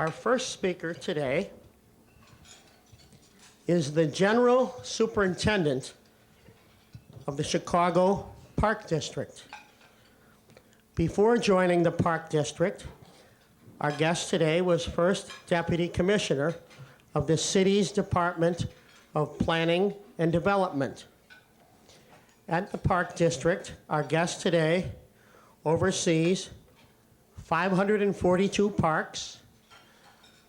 Our first speaker today is the General Superintendent of the Chicago Park District. Before joining the Park District, our guest today was First Deputy Commissioner of the city's Department of Planning and Development. At the Park District, our guest today oversees 542 parks,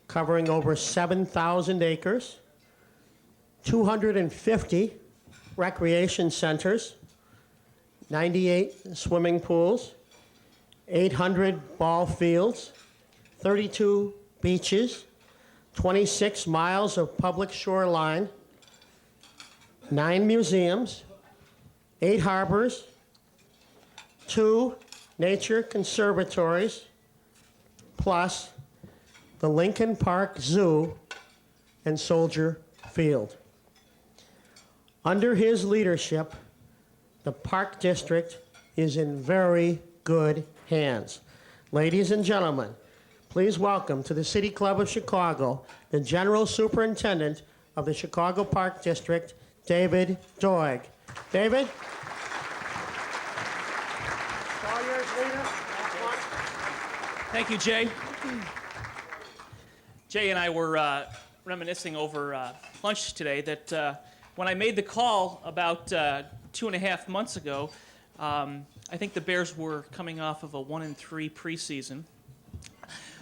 covering over 7,000 acres, 250 recreation centers, 98 swimming pools, 800 ball fields, 32 beaches, 26 miles of public shoreline, 9 museums, 8 harbors, 2 nature conservatories, plus the Lincoln Park Zoo and Soldier Field. Under his leadership, the Park District is in very good hands. Ladies and gentlemen, please welcome to the City Club of Chicago, the General Superintendent of the Chicago Park District, David Doig. David? All yours, leader. Thank you, Jay. Jay and I were reminiscing over lunch today that when I made the call about 2.5 months ago, I think the Bears were coming off of a 1-3 preseason.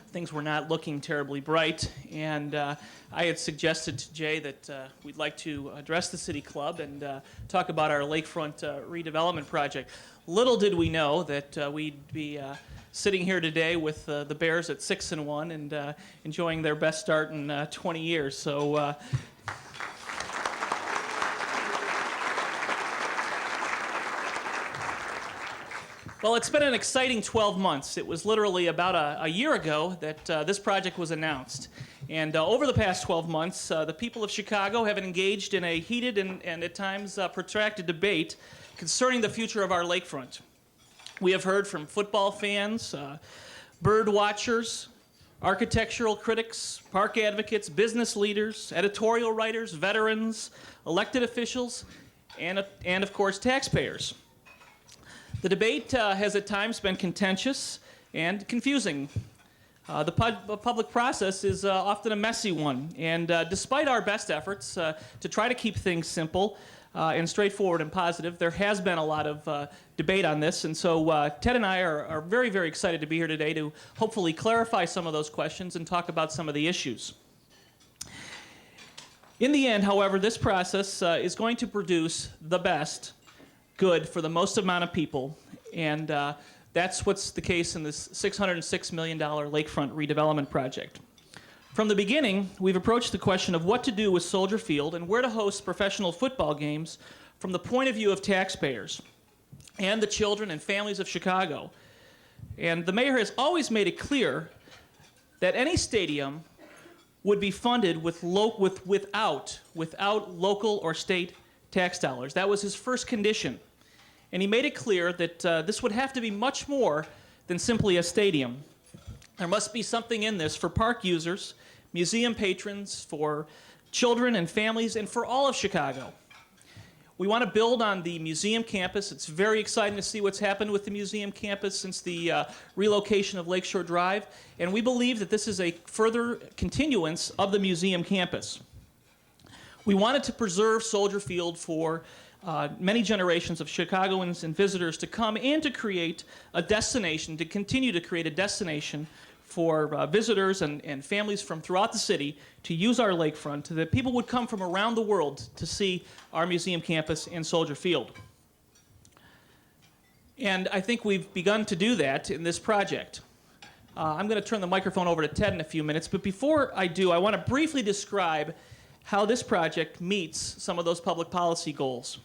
Things were not looking terribly bright, and I had suggested to Jay that we'd like to address the City Club and talk about our lakefront redevelopment project. Little did we know that we'd be sitting here today with the Bears at 6-1 and enjoying their best start in 20 years. So. Well, it's been an exciting 12 months. It was literally about a year ago that this project was announced. And over the past 12 months, the people of Chicago have engaged in a heated and at times protracted debate concerning the future of our lakefront. We have heard from football fans, bird watchers, architectural critics, park advocates, business leaders, editorial writers, veterans, elected officials, and of course, taxpayers. The debate has at times been contentious and confusing. The public process is often a messy one, and despite our best efforts to try to keep things simple and straightforward and positive, there has been a lot of debate on this, and so Ted and I are very, very excited to be here today to hopefully clarify some of those questions and talk about some of the issues. In the end, however, this process is going to produce the best good for the most amount of people, and that's what's the case in this $606 million lakefront redevelopment project. From the beginning, we've approached the question of what to do with Soldier Field and where to host professional football games from the point of view of taxpayers and the children and families of Chicago. And the mayor has always made it clear that any stadium would be funded without local or state tax dollars. That was his first condition. And he made it clear that this would have to be much more than simply a stadium. There must be something in this for park users, museum patrons, for children and families, and for all of Chicago. We want to build on the museum campus. It's very exciting to see what's happened with the museum campus since the relocation of Lakeshore Drive, and we believe that this is a further continuance of the museum campus. We wanted to preserve Soldier Field for many generations of Chicagoans and visitors to come and to create a destination, to continue to create a destination for visitors and families from throughout the city to use our lakefront, so that people would come from around the world to see our museum campus and Soldier Field. And I think we've begun to do that in this project. I'm going to turn the microphone over to Ted in a few minutes, but before I do, I want to briefly describe how this project meets some of those public policy goals.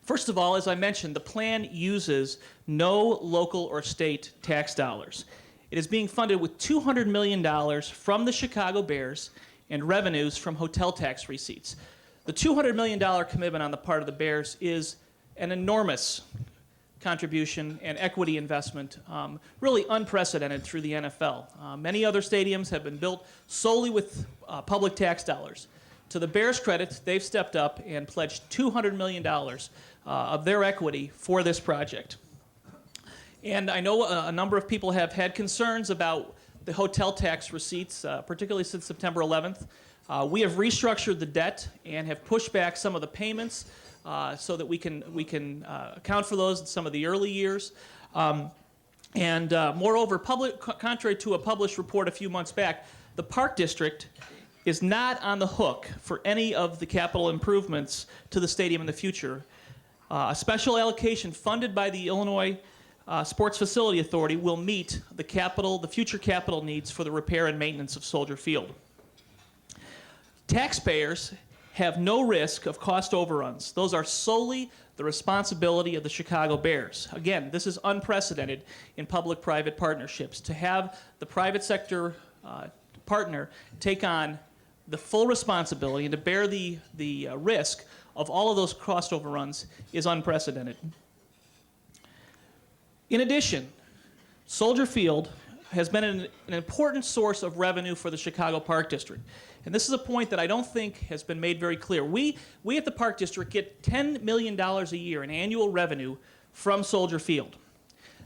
First of all, as I mentioned, the plan uses no local or state tax dollars. It is being funded with $200 million from the Chicago Bears and revenues from hotel tax receipts. The $200 million commitment on the part of the Bears is an enormous contribution and equity investment, really unprecedented through the NFL. Many other stadiums have been built solely with public tax dollars. To the Bears' credit, they've stepped up and pledged $200 million of their equity for this project. And I know a number of people have had concerns about the hotel tax receipts, particularly since September 11th. We have restructured the debt and have pushed back some of the payments so that we can account for those in some of the early years. Moreover, contrary to a published report a few months back, the Park District is not on the hook for any of the capital improvements to the stadium in the future. A special allocation funded by the Illinois Sports Facility Authority will meet the future capital needs for the repair and maintenance of Soldier Field. Taxpayers have no risk of cost overruns. Those are solely the responsibility of the Chicago Bears. Again, this is unprecedented in public-private partnerships. To have the private sector partner take on the full responsibility and to bear the risk of all of those cost overruns is unprecedented. In addition, Soldier Field has been an important source of revenue for the Chicago Park District. And this is a point that I don't think has been made very clear. We at the Park District get $10 million a year in annual revenue from Soldier Field.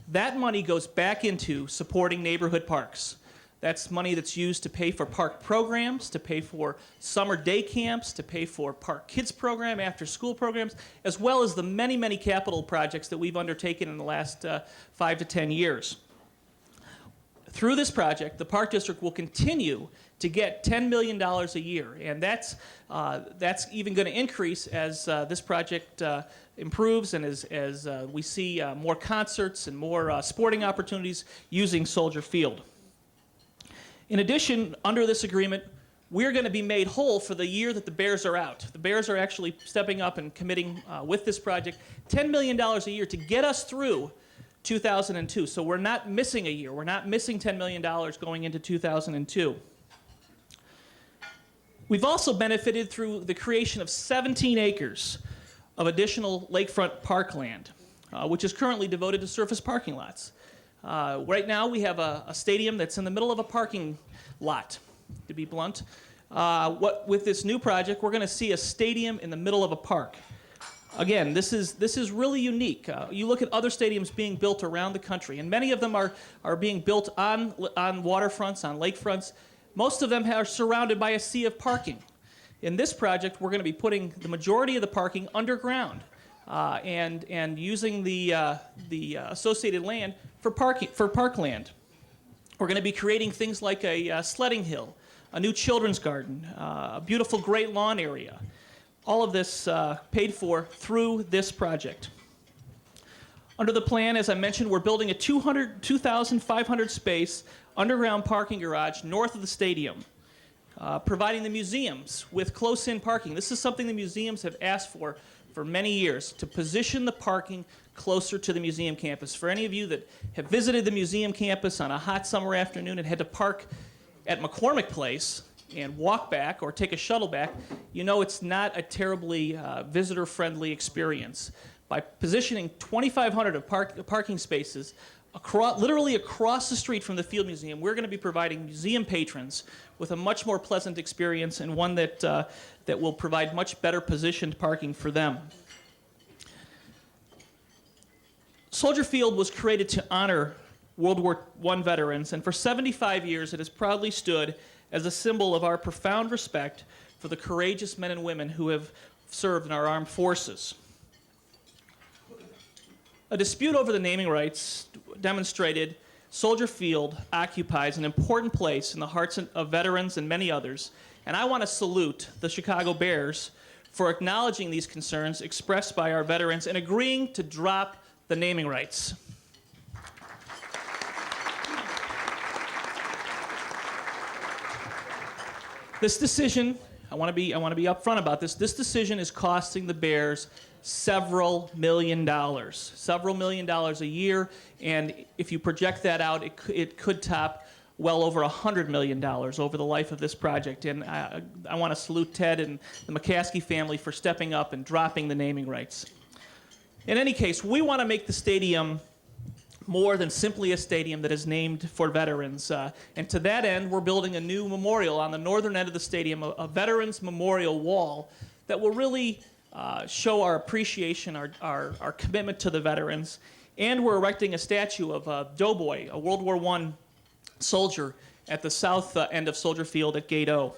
That money goes back into supporting neighborhood parks. That's money that's used to pay for park programs, to pay for summer day camps, to pay for park kids program, after school programs, as well as the many, many capital projects that we've undertaken in the last 5 to 10 years. Through this project, the Park District will continue to get $10 million a year, and that's even going to increase as this project improves and as we see more concerts and more sporting opportunities using Soldier Field. In addition, under this agreement, we're going to be made whole for the year that the Bears are out. The Bears are actually stepping up and committing with this project $10 million a year to get us through 2002. So we're not missing a year. We're not missing $10 million going into 2002. We've also benefited through the creation of 17 acres of additional lakefront parkland, which is currently devoted to surface parking lots. Right now, we have a stadium that's in the middle of a parking lot, to be blunt. With this new project, we're going to see a stadium in the middle of a park. Again, this is really unique. You look at other stadiums being built around the country, and many of them are being built on waterfronts, on lakefronts. Most of them are surrounded by a sea of parking. In this project, we're going to be putting the majority of the parking underground and using the associated land for parkland. We're going to be creating things like a sledding hill, a new children's garden, a beautiful great lawn area. All of this paid for through this project. Under the plan, as I mentioned, we're building a 2,500 space underground parking garage north of the stadium, providing the museums with close-in parking. This is something the museums have asked for many years, to position the parking closer to the museum campus. For any of you that have visited the museum campus on a hot summer afternoon and had to park at McCormick Place and walk back or take a shuttle back, you know it's not a terribly visitor-friendly experience. By positioning 2,500 of parking spaces literally across the street from the Field Museum, we're going to be providing museum patrons with a much more pleasant experience and one that will provide much better positioned parking for them. Soldier Field was created to honor World War I veterans, and for 75 years it has proudly stood as a symbol of our profound respect for the courageous men and women who have served in our armed forces. A dispute over the naming rights demonstrated Soldier Field occupies an important place in the hearts of veterans and many others, and I want to salute the Chicago Bears for acknowledging these concerns expressed by our veterans and agreeing to drop the naming rights. This decision, I want to be upfront about this. This decision is costing the Bears several million dollars a year, and if you project that out, it could top well over $100 million over the life of this project. And I want to salute Ted and the McCaskey family for stepping up and dropping the naming rights. In any case, we want to make the stadium more than simply a stadium that is named for veterans. And to that end, we're building a new memorial on the northern end of the stadium, a Veterans Memorial Wall that will really show our appreciation, our commitment to the veterans. And we're erecting a statue of Doig, a World War I soldier, at the south end of Soldier Field at Gate O.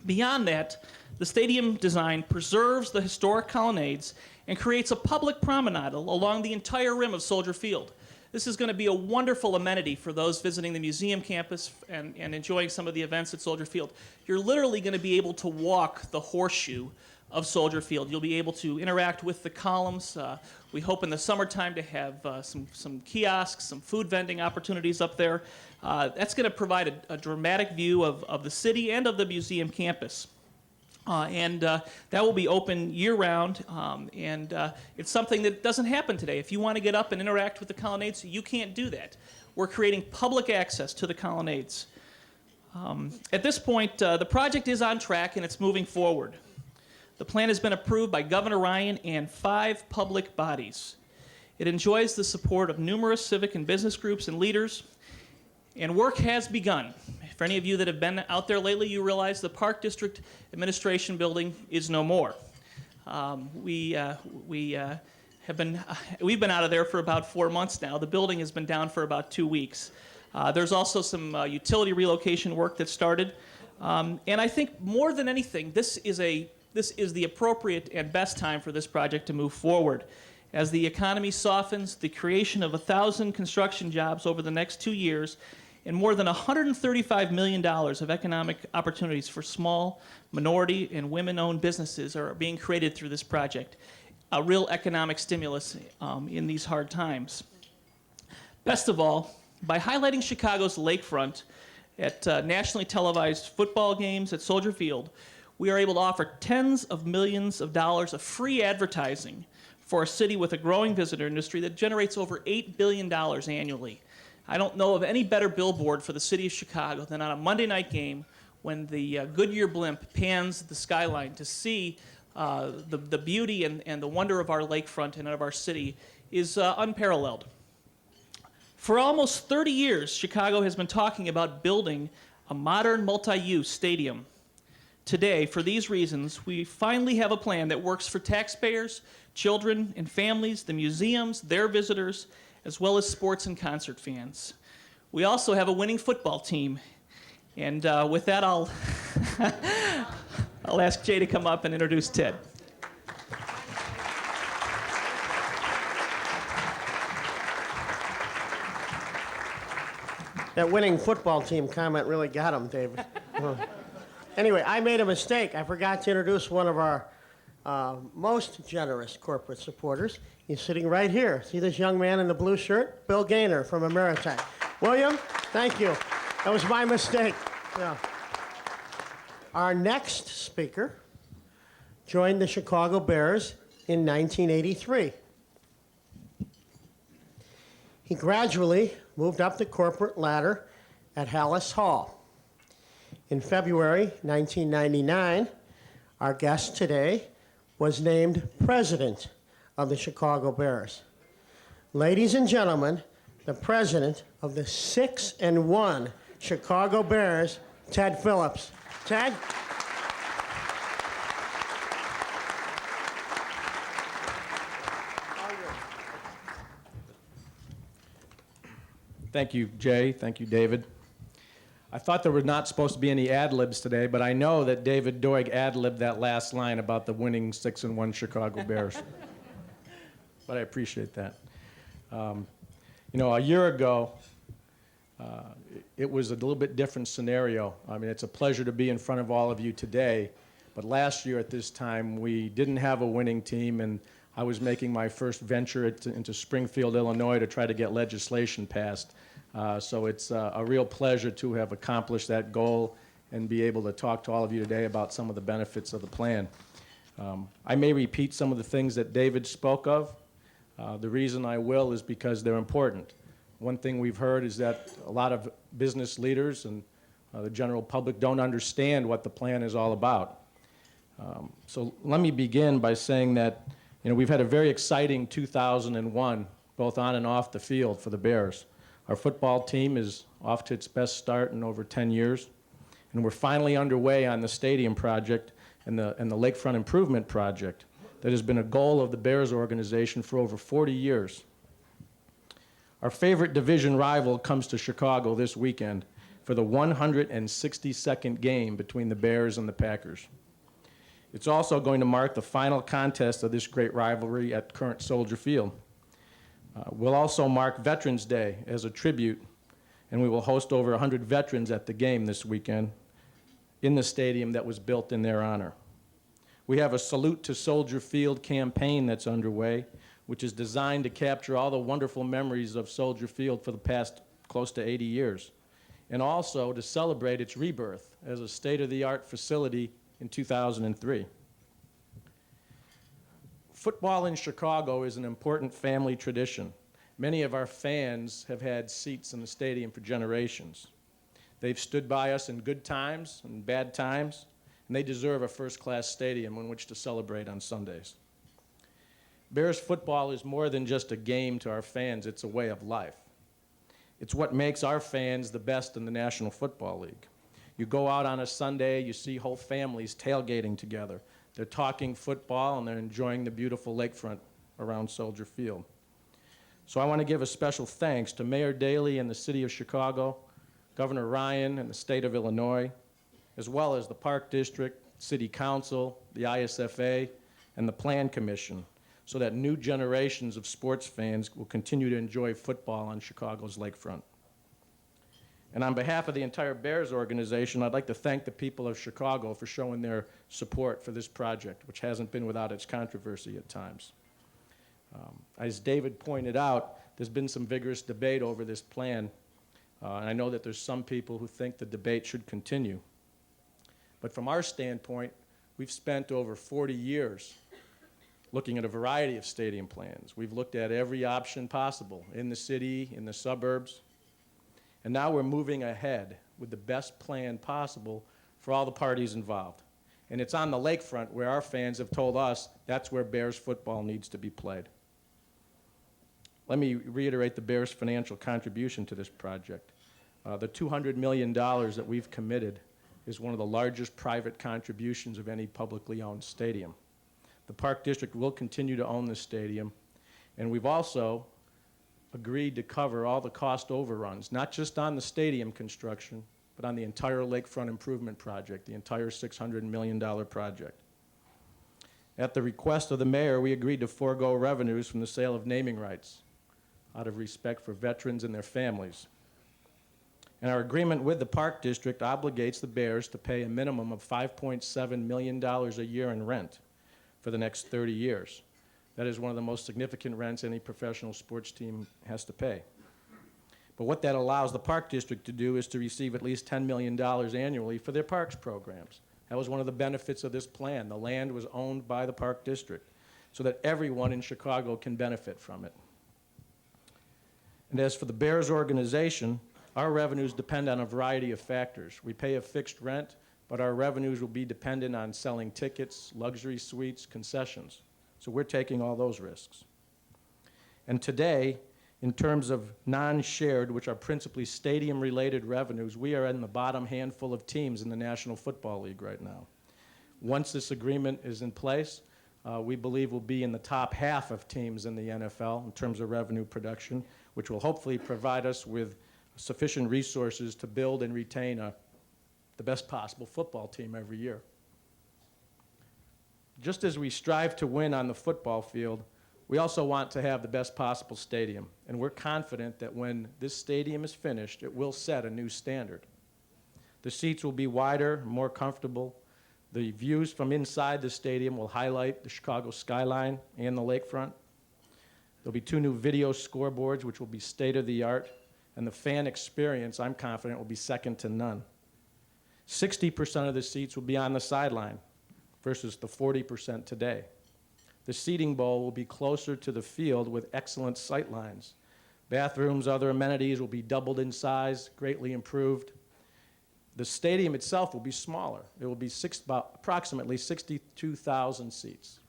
Beyond that, the stadium design preserves the historic colonnades and creates a public promenade along the entire rim of Soldier Field. This is going to be a wonderful amenity for those visiting the museum campus and enjoying some of the events at Soldier Field. You're literally going to be able to walk the horseshoe of Soldier Field. You'll be able to interact with the columns. We hope in the summertime to have some kiosks, some food vending opportunities up there. That's going to provide a dramatic view of the city and of the museum campus. That will be open year-round, it's something that doesn't happen today. If you want to get up and interact with the colonnades, you can't do that. We're creating public access to the colonnades. At this point, the project is on track and it's moving forward. The plan has been approved by Governor Ryan and 5 public bodies. It enjoys the support of numerous civic and business groups and leaders, and work has begun. For any of you that have been out there lately, you realize the Park District Administration Building is no more. We've been out of there for about 4 months now. The building has been down for about 2 weeks. There's also some utility relocation work that started. And I think more than anything, this is the appropriate and best time for this project to move forward. As the economy softens, the creation of 1,000 construction jobs over the next 2 years and more than $135 million of economic opportunities for small, minority, and women-owned businesses are being created through this project. A real economic stimulus in these hard times. Best of all, by highlighting Chicago's lakefront at nationally televised football games at Soldier Field, we are able to offer tens of millions of dollars of free advertising for a city with a growing visitor industry that generates over $8 billion annually. I don't know of any better billboard for the city of Chicago than on a Monday night game when the Goodyear blimp pans the skyline to see the beauty and the wonder of our lakefront and of our city is unparalleled. For almost 30 years, Chicago has been talking about building a modern multi-use stadium. Today, for these reasons, we finally have a plan that works for taxpayers, children and families, the museums, their visitors, as well as sports and concert fans. We also have a winning football team. And with that, I'll ask Jay to come up and introduce Ted. That winning football team comment really got him, David. Anyway, I made a mistake. I forgot to introduce one of our most generous corporate supporters. He's sitting right here. See this young man in the blue shirt? Bill Gaynor from Ameritech. William, thank you. That was my mistake. Yeah. Our next speaker joined the Chicago Bears in 1983. He gradually moved up the corporate ladder at Hallis Hall. In February 1999, our guest today was named president of the Chicago Bears. Ladies and gentlemen, the president of the 6-1 Chicago Bears, Ted Phillips. Ted? Thank you, Jay. Thank you, David. I thought there were not supposed to be any ad-libs today, but I know that David Doig ad-libbed that last line about the winning 6-1 Chicago Bears. But I appreciate that. A year ago, it was a little bit different scenario. I mean, it's a pleasure to be in front of all of you today, but last year at this time, we didn't have a winning team, and I was making my first venture into Springfield, Illinois, to try to get legislation passed. So it's a real pleasure to have accomplished that goal and be able to talk to all of you today about some of the benefits of the plan. I may repeat some of the things that David spoke of. The reason I will is because they're important. One thing we've heard is that a lot of business leaders and the general public don't understand what the plan is all about. So let me begin by saying that You know, we've had a very exciting 2001, both on and off the field for the Bears. Our football team is off to its best start in over 10 years, and we're finally underway on the stadium project and the Lakefront Improvement Project that has been a goal of the Bears organization for over 40 years. Our favorite division rival comes to Chicago this weekend for the 162nd game between the Bears and the Packers. It's also going to mark the final contest of this great rivalry at current Soldier Field. We'll also mark Veterans Day as a tribute, and we will host over 100 veterans at the game this weekend in the stadium that was built in their honor. We have a Salute to Soldier Field campaign that's underway, which is designed to capture all the wonderful memories of Soldier Field for the past close to 80 years, and also to celebrate its rebirth as a state-of-the-art facility in 2003. Football in Chicago is an important family tradition. Many of our fans have had seats in the stadium for generations. They've stood by us in good times and bad times, and they deserve a first-class stadium in which to celebrate on Sundays. Bears football is more than just a game to our fans, it's a way of life. It's what makes our fans the best in the National Football League. You go out on a Sunday, you see whole families tailgating together. They're talking football and they're enjoying the beautiful lakefront around Soldier Field. So I want to give a special thanks to Mayor Daley and the City of Chicago, Governor Ryan and the State of Illinois, as well as the Park District, City Council, the ISFA, and the Plan Commission, so that new generations of sports fans will continue to enjoy football on Chicago's lakefront. And on behalf of the entire Bears organization, I'd like to thank the people of Chicago for showing their support for this project, which hasn't been without its controversy at times. As David pointed out, there's been some vigorous debate over this plan, and I know that there's some people who think the debate should continue. But from our standpoint, we've spent over 40 years looking at a variety of stadium plans. We've looked at every option possible in the city, in the suburbs, and now we're moving ahead with the best plan possible for all the parties involved. And it's on the lakefront where our fans have told us that's where Bears football needs to be played. Let me reiterate the Bears' financial contribution to this project. The $200 million that we've committed is one of the largest private contributions of any publicly owned stadium. The Park District will continue to own this stadium, and we've also agreed to cover all the cost overruns, not just on the stadium construction, but on the entire Lakefront Improvement Project, the entire $600 million project. At the request of the mayor, we agreed to forego revenues from the sale of naming rights out of respect for veterans and their families. And our agreement with the Park District obligates the Bears to pay a minimum of $5.7 million a year in rent for the next 30 years. That is one of the most significant rents any professional sports team has to pay. But what that allows the Park District to do is to receive at least $10 million annually for their parks programs. That was one of the benefits of this plan. The land was owned by the Park District so that everyone in Chicago can benefit from it. And as for the Bears organization, our revenues depend on a variety of factors. We pay a fixed rent, but our revenues will be dependent on selling tickets, luxury suites, concessions. So we're taking all those risks. And today, in terms of non-shared, which are principally stadium-related revenues, we are in the bottom handful of teams in the National Football League right now. Once this agreement is in place, we believe we'll be in the top half of teams in the NFL in terms of revenue production, which will hopefully provide us with sufficient resources to build and retain the best possible football team every year. Just as we strive to win on the football field, we also want to have the best possible stadium, and we're confident that when this stadium is finished, it will set a new standard. The seats will be wider, more comfortable. The views from inside the stadium will highlight the Chicago skyline and the lakefront. There'll be 2 new video scoreboards, which will be state-of-the-art, and the fan experience, I'm confident, will be second to none. 60% of the seats will be on the sideline versus the 40% today. The seating bowl will be closer to the field with excellent sight lines. Bathrooms, other amenities will be doubled in size, greatly improved. The stadium itself will be smaller. It will be approximately 62,000 seats.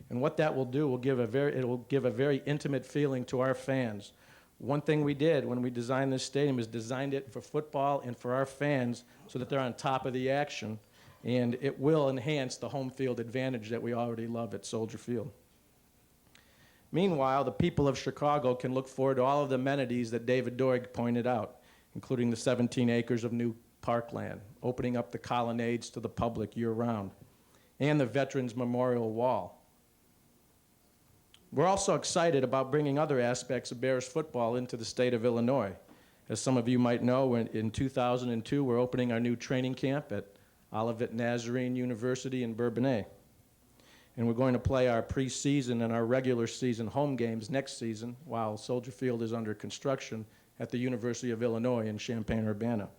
And what that will do will it will give a very intimate feeling to our fans. One thing we did when we designed this stadium is designed it for football and for our fans so that they're on top of the action, and it will enhance the home field advantage that we already love at Soldier Field. Meanwhile, the people of Chicago can look forward to all of the amenities that David Doig pointed out, including the 17 acres of new parkland, opening up the colonnades to the public year-round, and the Veterans Memorial Wall. We're also excited about bringing other aspects of Bears football into the state of Illinois. As some of you might know, in 2002, we're opening our new training camp at Olivet Nazarene University in Bourbonnais. And we're going to play our preseason and our regular season home games next season while Soldier Field is under construction at the University of Illinois in Champaign-Urbana.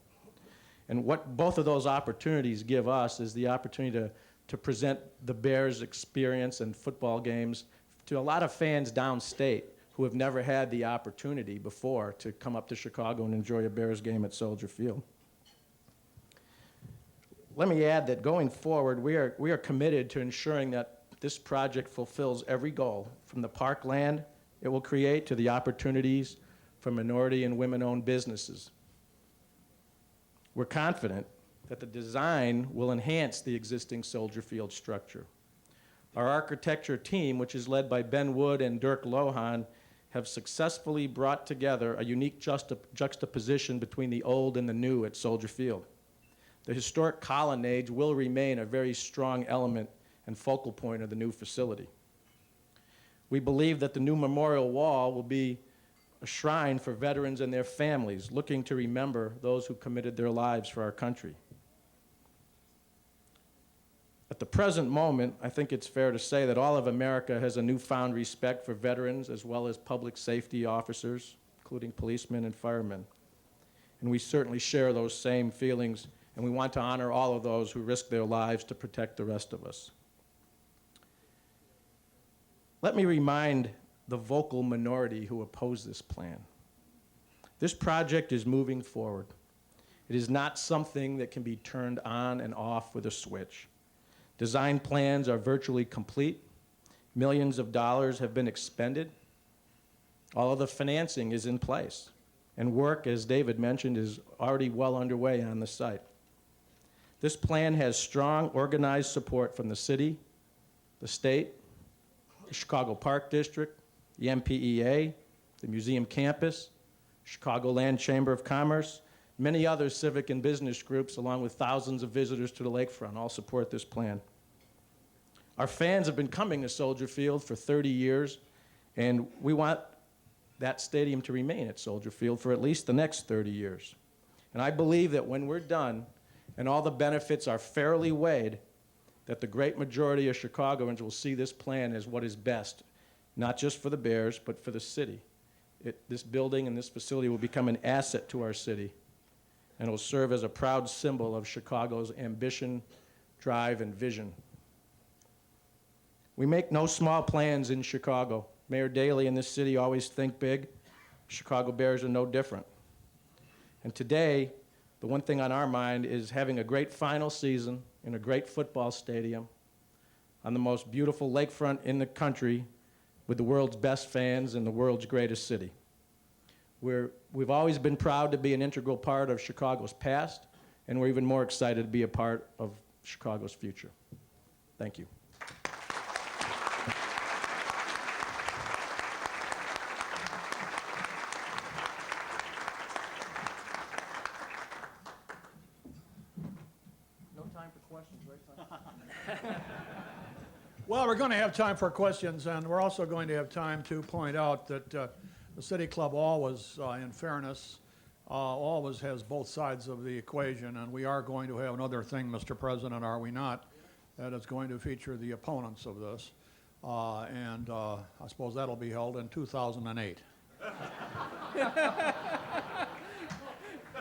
And what both of those opportunities give us is the opportunity to present the Bears experience and football games to a lot of fans downstate who have never had the opportunity before to come up to Chicago and enjoy a Bears game at Soldier Field. Let me add that going forward, we are committed to ensuring that this project fulfills every goal, from the parkland it will create to the opportunities for minority and women-owned businesses. We're confident that the design will enhance the existing Soldier Field structure. Our architecture team, which is led by Ben Wood and Dirk Lohan, have successfully brought together a unique juxtaposition between the old and the new at Soldier Field. The historic colonnades will remain a very strong element and focal point of the new facility. We believe that the new memorial wall will be a shrine for veterans and their families looking to remember those who committed their lives for our country. At the present moment, I think it's fair to say that all of America has a newfound respect for veterans as well as public safety officers, including policemen and firemen. And we certainly share those same feelings, and we want to honor all of those who risk their lives to protect the rest of us. Let me remind the vocal minority who oppose this plan. This project is moving forward. It is not something that can be turned on and off with a switch. Design plans are virtually complete. Millions of dollars have been expended. All of the financing is in place. And work, as David mentioned, is already well underway on the site. This plan has strong, organized support from the city, the state, the Chicago Park District, the MPEA, the museum campus, Chicagoland Chamber of Commerce, many other civic and business groups, along with thousands of visitors to the lakefront, all support this plan. Our fans have been coming to Soldier Field for 30 years, and we want that stadium to remain at Soldier Field for at least the next 30 years. And I believe that when we're done and all the benefits are fairly weighed, that the great majority of Chicagoans will see this plan as what is best, not just for the Bears, but for the city. This building and this facility will become an asset to our city, and it will serve as a proud symbol of Chicago's ambition, drive, and vision. We make no small plans in Chicago. Mayor Daley and this city always think big. Chicago Bears are no different. And today, the one thing on our mind is having a great final season in a great football stadium on the most beautiful lakefront in the country with the world's best fans in the world's greatest city. We've always been proud to be an integral part of Chicago's past, and we're even more excited to be a part of Chicago's future. Thank you. No time for questions, right? Well, we're going to have time for questions, and we're also going to have time to point out that the City Club always, in fairness, always has both sides of the equation, and we are going to have another thing, Mr. President, are we not, that is going to feature the opponents of this, and I suppose that'll be held in 2008.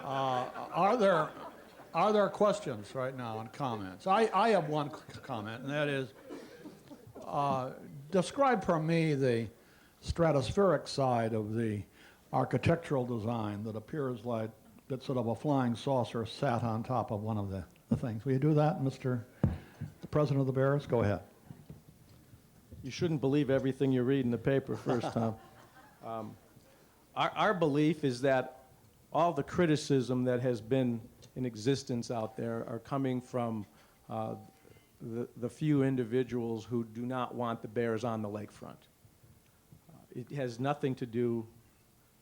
Are there questions right now and comments? I have one comment, and that is, describe for me the stratospheric side of the architectural design that appears like that sort of a flying saucer sat on top of one of the things. Will you do that, Mr. the President of the Bears? Go ahead. You shouldn't believe everything you read in the paper first, Tom. Our belief is that all the criticism that has been in existence out there are coming from the few individuals who do not want the Bears on the lakefront. It has nothing to do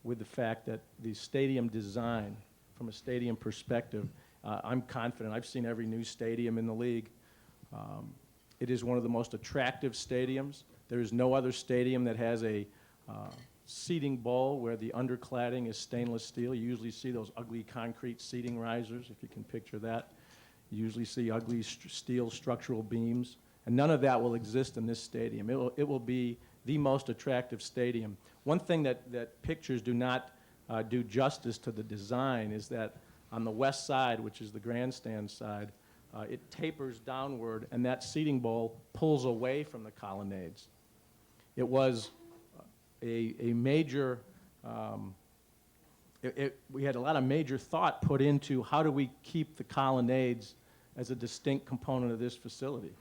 with the fact that the stadium design, from a stadium perspective, I'm confident. I've seen every new stadium in the league. It is one of the most attractive stadiums. There is no other stadium that has a seating bowl where the undercladding is stainless steel. You usually see those ugly concrete seating risers, if you can picture that. You usually see ugly steel structural beams, and none of that will exist in this stadium. It will be the most attractive stadium. One thing that pictures do not do justice to the design is that on the west side, which is the grandstand side, it tapers downward, and that seating bowl pulls away from the colonnades. It was a major, we had a lot of major thought put into how do we keep the colonnades as a distinct component of this facility.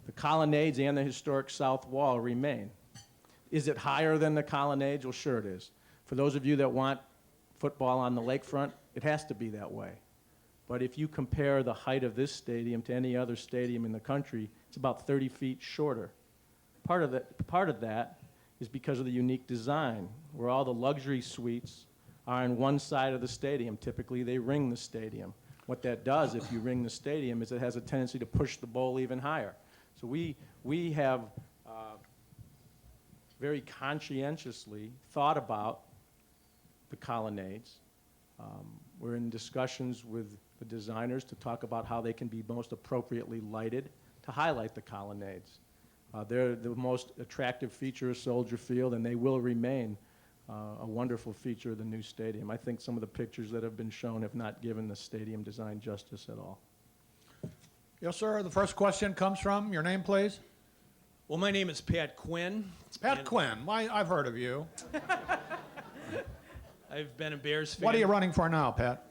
The colonnades and the historic south wall remain. Is it higher than the colonnades? Well, sure it is. For those of you that want football on the lakefront, it has to be that way. But if you compare the height of this stadium to any other stadium in the country, it's about 30 feet shorter. Part of that is because of the unique design, where all the luxury suites are on one side of the stadium. Typically, they ring the stadium. What that does, if you ring the stadium, is it has a tendency to push the bowl even higher. So we have very conscientiously thought about the colonnades. We're in discussions with the designers to talk about how they can be most appropriately lighted to highlight the colonnades. They're the most attractive feature of Soldier Field, and they will remain a wonderful feature of the new stadium. I think some of the pictures that have been shown have not given the stadium design justice at all. Yes, sir. The first question comes from, your name, please? Well, my name is Pat Quinn. Pat Quinn. I've heard of you. I've been a Bears fan. What are you running for now, Pat?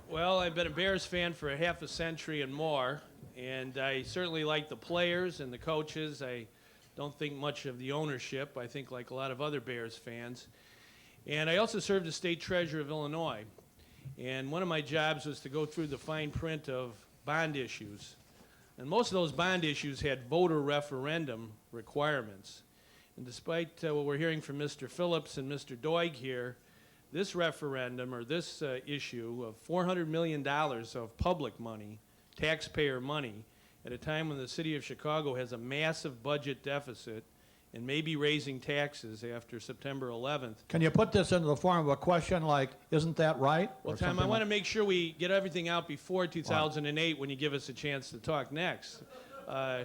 Well, I've been a Bears fan for half a century and more, and I certainly like the players and the coaches. I don't think much of the ownership. I think like a lot of other Bears fans. And I also served as state treasurer of Illinois. And one of my jobs was to go through the fine print of bond issues. And most of those bond issues had voter referendum requirements. And despite what we're hearing from Mr. Phillips and Mr. Doig here, this referendum, or this issue of $400 million of public money, taxpayer money, at a time when the city of Chicago has a massive budget deficit and may be raising taxes after September 11th. Can you put this into the form of a question like, isn't that right? Well, Or Tom, I something want to like- make sure we get everything out before 2008 when you give us a chance to talk next. I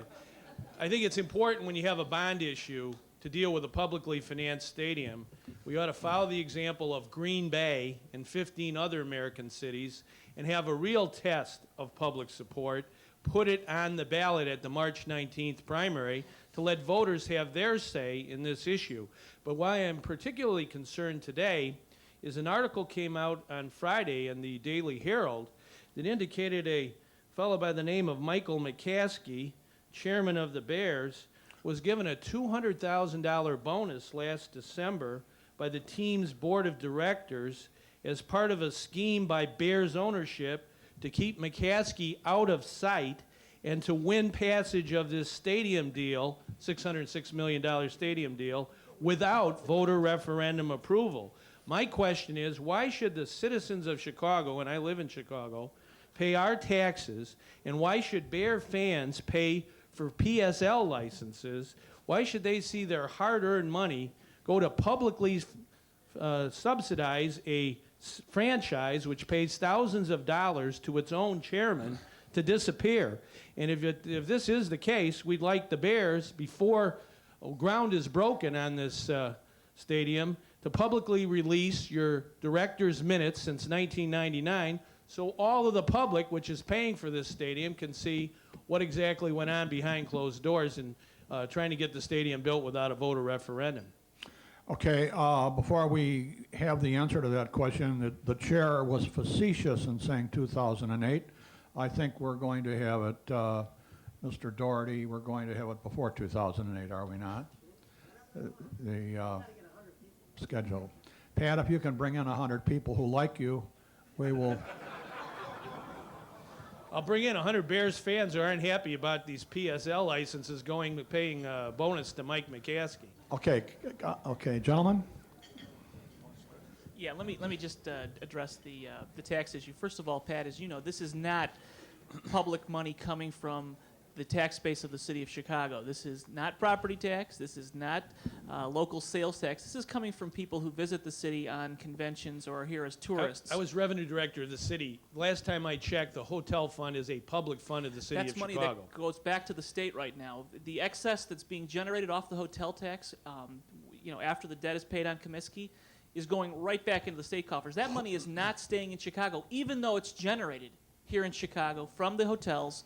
think it's important when you have a bond issue to deal with a publicly financed stadium. We ought to follow the example of Green Bay and 15 other American cities and have a real test of public support, put it on the ballot at the March 19th primary to let voters have their say in this issue. But why I'm particularly concerned today is an article came out on Friday in the Daily Herald that indicated a fellow by the name of Michael McCaskey, chairman of the Bears, was given a $200,000 bonus last December by the team's board of directors as part of a scheme by Bears ownership to keep McCaskey out of sight and to win passage of this stadium deal, $606 million stadium deal, without voter referendum approval. My question is, why should the citizens of Chicago, and I live in Chicago, pay our taxes, and why should Bear fans pay for PSL licenses? Why should they see their hard-earned money go to publicly subsidize a franchise which pays thousands of dollars to its own chairman to disappear? And if this is the case, we'd like the Bears, before ground is broken on this stadium, to publicly release your director's minutes since 1999 so all of the public, which is paying for this stadium, can see what exactly went on behind closed doors in trying to get the stadium built without a voter referendum. Okay, before we have the answer to that question, the chair was facetious in saying 2008. I think we're going to have it Mr. Doherty, we're going to have it before 2008, are we not? The schedule. Pat, if you can bring in 100 people who like you, we will. I'll bring in 100 Bears fans who aren't happy about these PSL licenses paying bonus to Mike McCaskey. Okay, gentlemen. Yeah, let me just address the tax issue. First of all, Pat, as you know, this is not public money coming from the tax base of the city of Chicago. This is not property tax. This is not local sales tax. This is coming from people who visit the city on conventions or are here as tourists. I was revenue director of the city. Last time I checked, the hotel fund is a public fund of the city That's of money Chicago. that goes back to the state right now. The excess that's being generated off the hotel tax, after the debt is paid on Comiskey, is going right back into the state coffers. That money is not staying in Chicago, even though it's generated here in Chicago from the hotels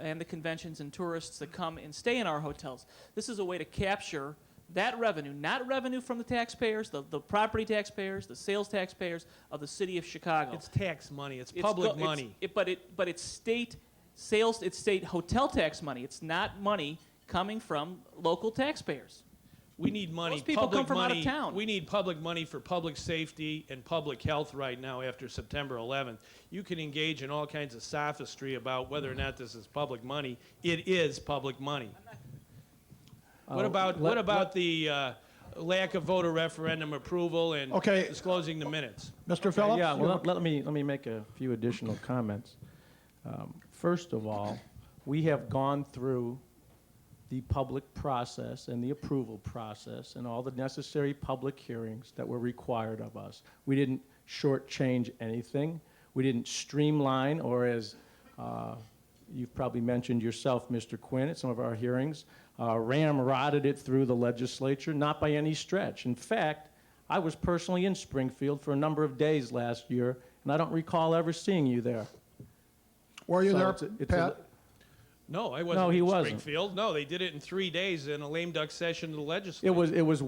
and the conventions and tourists that come and stay in our hotels. This is a way to capture that revenue, not revenue from the taxpayers, the property taxpayers, the sales taxpayers of the city of Chicago. It's tax money. It's public money. But it's state sales. It's state hotel tax money. It's not money coming from local taxpayers. We need money. Most people public come from out of money. town. We need public money for public safety and public health right now after September 11th. You can engage in all kinds of sophistry about whether or not this is public money. It is public money. What about the lack of voter referendum approval and Okay. disclosing the minutes? Mr. Phillips? Yeah, well, let me make a few additional comments. First of all, we have gone through the public process and the approval process and all the necessary public hearings that were required of us. We didn't shortchange anything. We didn't streamline, or as you've probably mentioned yourself, Mr. Quinn, at some of our hearings, ramrodded it through the legislature, not by any stretch. In fact, I was personally in Springfield for a number of days last year, and I don't recall ever seeing you there. Were you So there, it's Pat? No, I wasn't he in wasn't. Springfield. No, they did it in 3 days in a lame duck session of the legislature. It was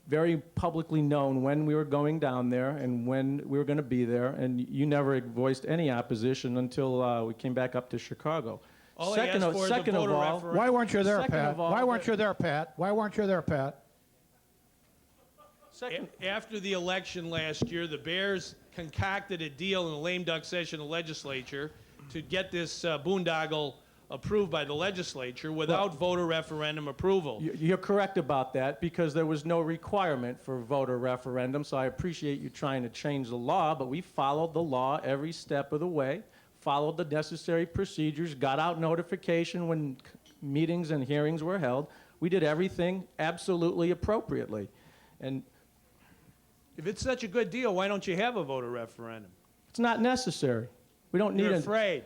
very publicly known when we were going down there and when we were going to be there, and you never voiced any opposition until we came back up to Chicago. All I asked for is the voter referendum. Why weren't you there, Second Pat? of all, Why weren't you there, Pat? Why weren't you there, Pat? After the election last year, the Bears concocted a deal in a lame duck session of the legislature to get this boondoggle approved by the legislature without voter referendum approval. You're correct about that because there was no requirement for voter referendum, so I appreciate you trying to change the law, but we followed the law every step of the way, followed the necessary procedures, got out notification when meetings and hearings were held. We did everything absolutely appropriately. And If it's such a good deal, why don't you have a voter referendum? it's not necessary. We don't need You're a... afraid.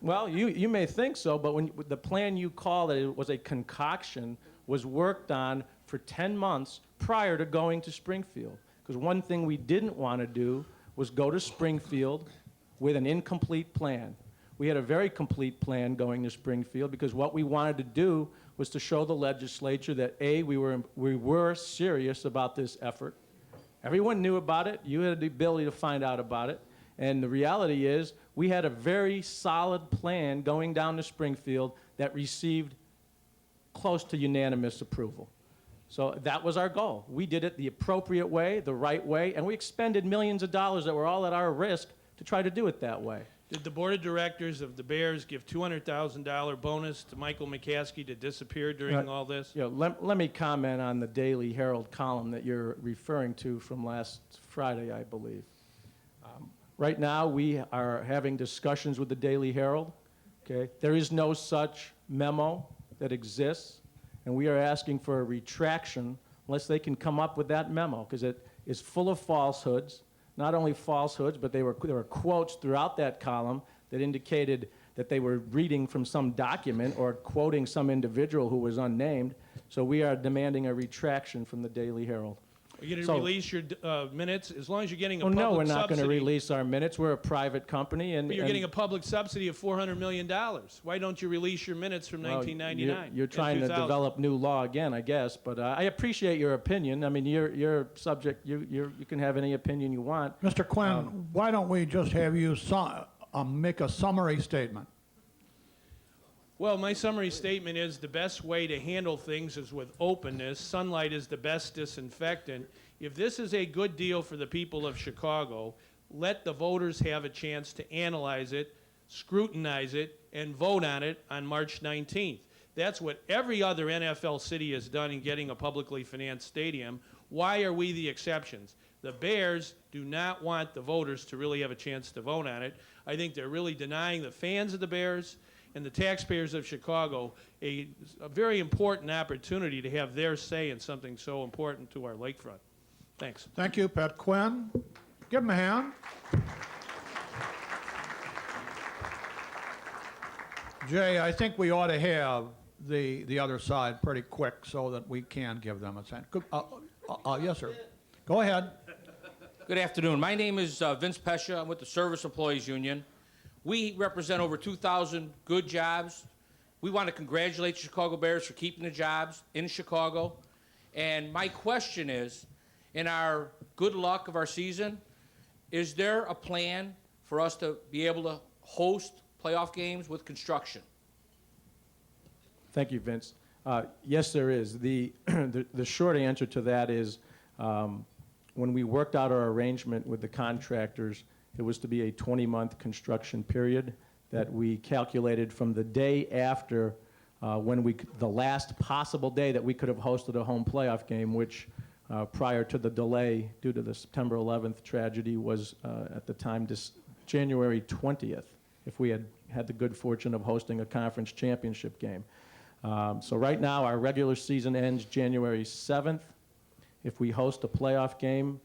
Well, you may think so, but when the plan you call that it was a concoction was worked on for 10 months prior to going to Springfield. Because one thing we didn't want to do was go to Springfield with an incomplete plan. We had a very complete plan going to Springfield because what we wanted to do was to show the legislature that, A, we were serious about this effort. Everyone knew about it. You had the ability to find out about it. And the reality is, we had a very solid plan going down to Springfield that received close to unanimous approval. So that was our goal. We did it the appropriate way, the right way, and we expended millions of dollars that were all at our risk to try to do it that way. Did the board of directors of the Bears give $200,000 bonus to Michael McCaskey to disappear during all this? Let me comment on the Daily Herald column that you're referring to from last Friday, I believe. Right now, we are having discussions with the Daily Herald. Okay? There is no such memo that exists, and we are asking for a retraction unless they can come up with that memo, because it is full of falsehoods. Not only falsehoods, but there were quotes throughout that column that indicated that they were reading from some document or quoting some individual who was unnamed. So we are demanding a retraction from the Daily Herald. Are you going to So- release your minutes as long as you're getting a Oh, public no, we're subsidy? not going to release our minutes. We're a private company. But you're getting a public subsidy of $400 million. Why don't you release your minutes from 1999? You're and trying to 2000? develop new law again, I guess. But I appreciate your opinion. I mean, you're subject. You can have any opinion you want. Mr. Quinn, why don't we just have you make a summary statement? Well, my summary statement is the best way to handle things is with openness. Sunlight is the best disinfectant. If this is a good deal for the people of Chicago, let the voters have a chance to analyze it, scrutinize it, and vote on it on March 19th. That's what every other NFL city has done in getting a publicly financed stadium. Why are we the exceptions? The Bears do not want the voters to really have a chance to vote on it. I think they're really denying the fans of the Bears and the taxpayers of Chicago a very important opportunity to have their say in something so important to our lakefront. Thanks. Thank you, Pat Quinn. Give him a hand. Jay, I think we ought to have the other side pretty quick so that we can give them a chance. Yes, sir. Go ahead. Good afternoon. My name is Vince Pescia. I'm with the Service Employees Union. We represent over 2,000 good jobs. We want to congratulate the Chicago Bears for keeping the jobs in Chicago. And my question is, in our good luck of our season, is there a plan for us to be able to host playoff games with construction? Thank you, Vince. Yes, there is. The short answer to that is when we worked out our arrangement with the contractors, it was to be a 20-month construction period that we calculated from the day after the last possible day that we could have hosted a home playoff game, which prior to the delay due to the September 11th tragedy was at the time January 20th, if we had had the good fortune of hosting a conference championship game. So right now, our regular season ends January 7th. If we host a playoff game,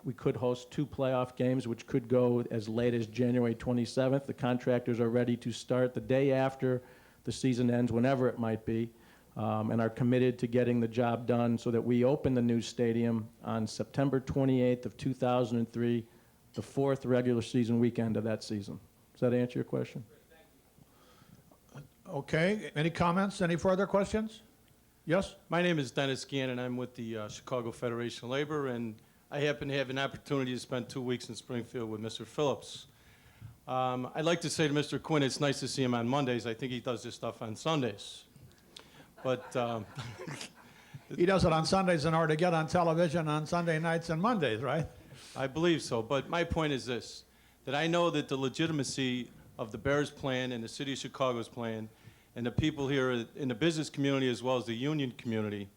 we could host 2 playoff games, which could go as late as January 27th. The contractors are ready to start the day after the season ends, whenever it might be, and are committed to getting the job done so that we open the new stadium on September 28th of 2003, the 4th regular season weekend of that season. Does that answer your question? Okay. Any comments? Any further questions? Yes? My name is Dennis Gannon. I'm with the Chicago Federation of Labor, and I happen to have an opportunity to spend 2 weeks in Springfield with Mr. Phillips. I'd like to say to Mr. Quinn, it's nice to see him on Mondays. I think he does this stuff on Sundays. But He does it on Sundays in order to get on television on Sunday nights and Mondays, right? I believe so. But my point is this, that I know that the legitimacy of the Bears plan and the city of Chicago's plan and the people here in the business community as well as the union community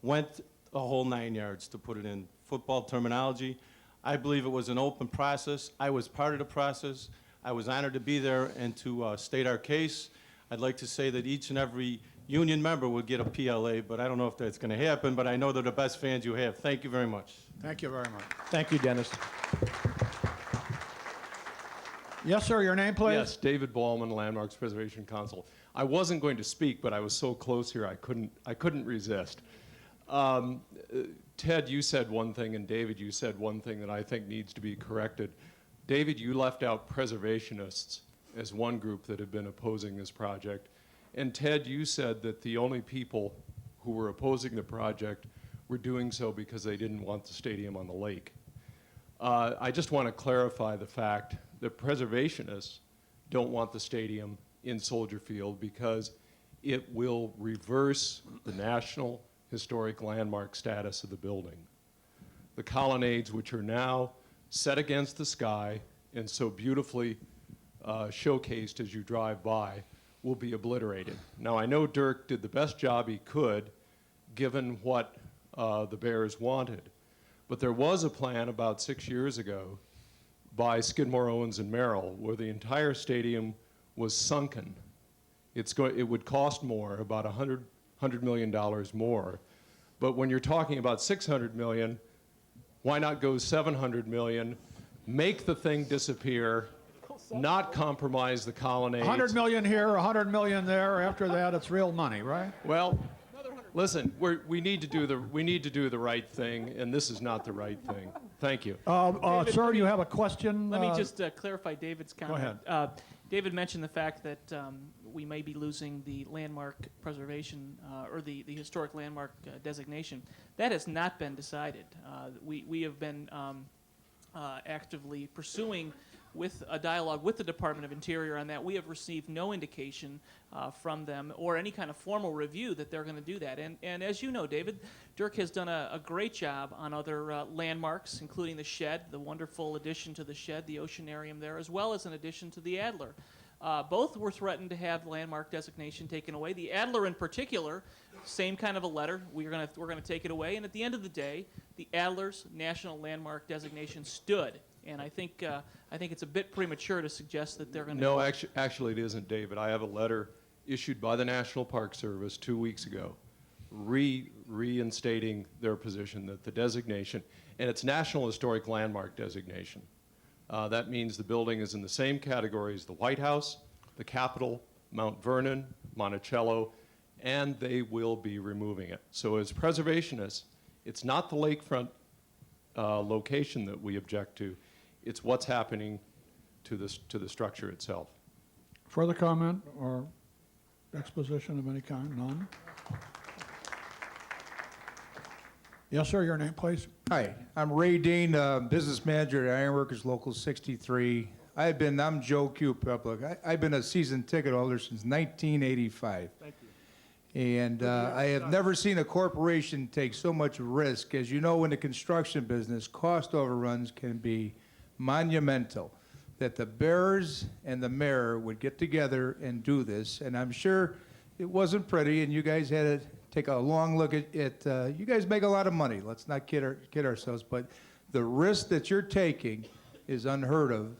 went a whole 9 yards, to put it in football terminology. I believe it was an open process. I was part of the process. I was honored to be there and to state our case. I'd like to say that each and every union member would get a PLA, but I don't know if that's going to happen, but I know they're the best fans you have. Thank you very much. Thank you very much. Thank you, Dennis. Yes, sir. Your name, please? Yes, David Ballman, Landmarks Preservation Council. I wasn't going to speak, but I was so close here I couldn't resist. Ted, you said one thing, and David, you said one thing that I think needs to be corrected. David, you left out preservationists as one group that have been opposing this project. And Ted, you said that the only people who were opposing the project were doing so because they didn't want the stadium on the lake. I just want to clarify the fact that preservationists don't want the stadium in Soldier Field because it will reverse the National Historic Landmark status of the building. The colonnades, which are now set against the sky and so beautifully showcased as you drive by, will be obliterated. Now, I know Dirk did the best job he could given what the Bears wanted, but there was a plan about 6 years ago by Skidmore, Owens, and Merrill where the entire stadium was sunken. It would cost more, about $100 million more. But when you're talking about $600 million, why not go $700 million, make the thing disappear, not compromise the colonnades? 100 million here, 100 million there. After that, it's real money, right? Well, listen, we need to do the right thing, and this is not the right thing. Thank you. Sir, you have a question? Let me just clarify David's comment. ahead. David mentioned the fact that we may be losing the landmark preservation or the historic landmark designation. That has not been decided. We have been actively pursuing with a dialogue with the Department of Interior on that. We have received no indication from them or any kind of formal review that they're going to do that. And as you know, David, Dirk has done a great job on other landmarks, including the shed, the wonderful addition to the shed, the oceanarium there, as well as an addition to the Adler. Both were threatened to have landmark designation taken away. The Adler in particular, same kind of a letter. We're going to take it away. And at the end of the day, the Adler's national landmark designation stood. And I think it's a bit premature to suggest that they're going to. No, actually it isn't, David. I have a letter issued by the National Park Service 2 weeks ago reinstating their position that the designation, and it's National Historic Landmark designation. That means the building is in the same category as the White House, the Capitol, Mount Vernon, Monticello, and they will be removing it. So as preservationists, it's not the lakefront location that we object to. It's what's happening to the structure itself. Further comment or exposition of any kind? None? Yes, sir, your name, please. Hi, I'm Ray Dean, business manager at Ironworkers Local 63. I'm Joe Q. Public. I've been a season ticket holder since 1985. Thank you. And I have never seen a corporation take so much risk. As you know, in the construction business, cost overruns can be monumental. That the bearers and the mayor would get together and do this, and I'm sure it wasn't pretty, and you guys had to take a long look at it. You guys make a lot of money. Let's not kid ourselves, but the risk that you're taking is unheard of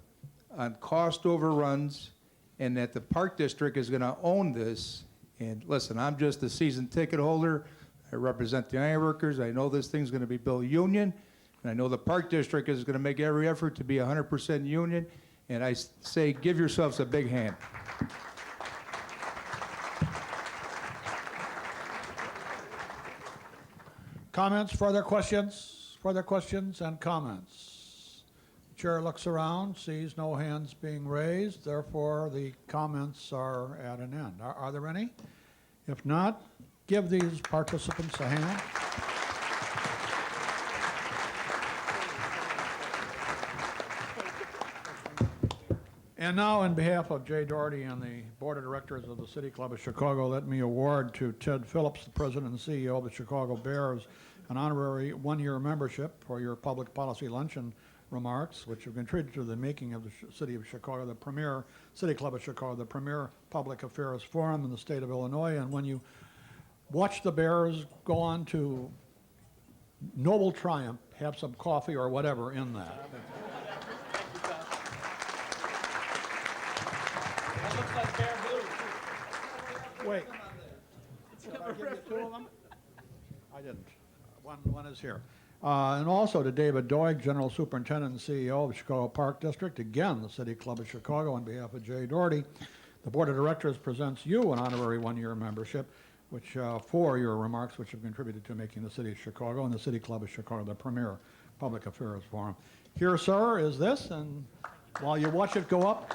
on cost overruns, and that the Park District is going to own this. And listen, I'm just a season ticket holder. I represent the ironworkers. I know this thing's going to be built union, and I know the Park District is going to make every effort to be 100% union. And I say, give yourselves a big hand. Comments, further questions and comments? Chair looks around, sees no hands being raised, therefore the comments are at an end. Are there any? If not, give these participants a hand. And now, on behalf of Jay Doherty and the Board of Directors of the City Club of Chicago, let me award to Ted Phillips, the President and CEO of the Chicago Bears, an honorary one-year membership for your public policy luncheon remarks, which have contributed to the making of the City of Chicago, the premier City Club of Chicago, the premier public affairs forum in the state of Illinois. And when you watch the Bears go on to noble triumph, have some coffee or whatever in that. Wait. Did I give you two of them? I didn't. One is here. And also to David Doig, General Superintendent and CEO of the Chicago Park District. Again, the City Club of Chicago, on behalf of Jay Doherty, the Board of Directors presents you an honorary one-year membership, which for your remarks, which have contributed to making the City of Chicago and the City Club of Chicago the premier public affairs forum. Here, sir, is this, and while you watch it go up,